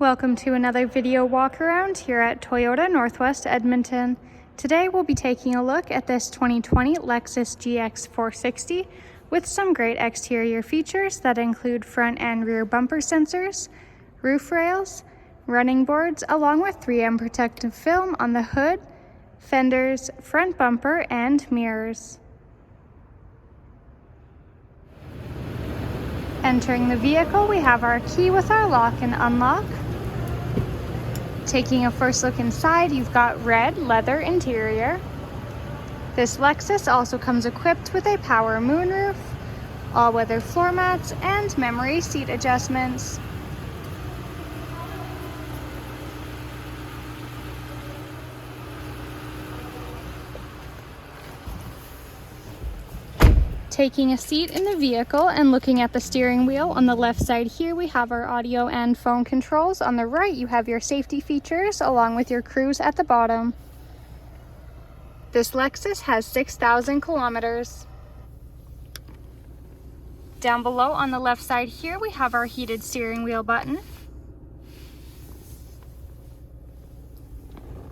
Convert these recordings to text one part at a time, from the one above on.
Welcome to another video walk around here at Toyota Northwest Edmonton. Today we'll be taking a look at this 2020 Lexus GX 460 with some great exterior features that include front and rear bumper sensors, roof rails, running boards, along with 3M protective film on the hood, fenders, front bumper, and mirrors. Entering the vehicle, we have our key with our lock and unlock. Taking a first look inside, you've got red leather interior. This Lexus also comes equipped with a power moonroof, all-weather floor mats, and memory seat adjustments. Taking a seat in the vehicle and looking at the steering wheel, on the left side here we have our audio and phone controls. On the right you have your safety features along with your cruise at the bottom. This Lexus has 6,000 kilometers. Down below on the left side here we have our heated steering wheel button.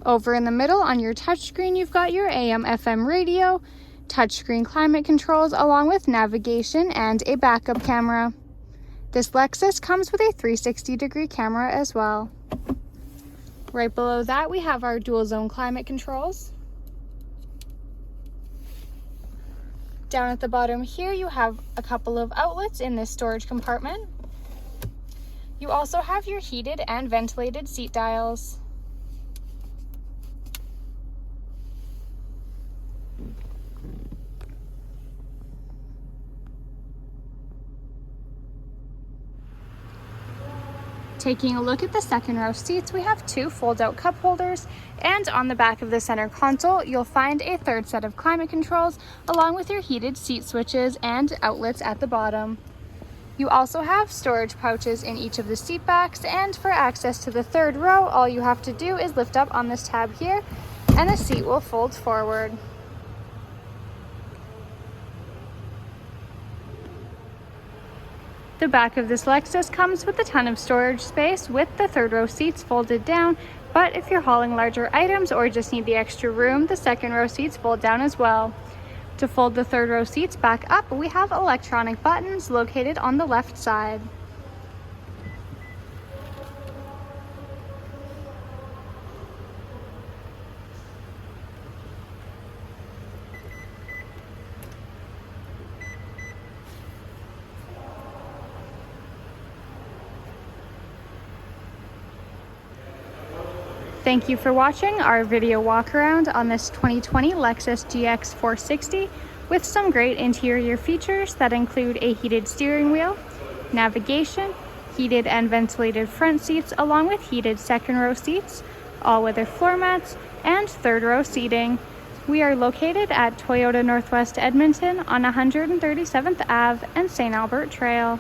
Over in the middle on your touchscreen you've got your AM/FM radio, touchscreen climate controls, along with navigation and a backup camera. This Lexus comes with a 360-degree camera as well. Right below that we have our dual zone climate controls. Down at the bottom here you have a couple of outlets in this storage compartment. You also have your heated and ventilated seat dials. Taking a look at the second row seats, we have two fold-out cup holders, and on the back of the center console, you'll find a third set of climate controls, along with your heated seat switches and outlets at the bottom. You also have storage pouches in each of the seat backs, and for access to the third row, all you have to do is lift up on this tab here, and the seat will fold forward. The back of this Lexus comes with a ton of storage space with the third row seats folded down, but if you're hauling larger items or just need the extra room, the second row seats fold down as well. To fold the third row seats back up, we have electronic buttons located on the left side. Thank you for watching our video walk around on this 2020 Lexus GX 460 with some great interior features that include a heated steering wheel, navigation, heated and ventilated front seats, along with heated second row seats, all-weather floor mats, and third row seating. We are located at Toyota Northwest Edmonton on 137th Ave and St. Albert Trail.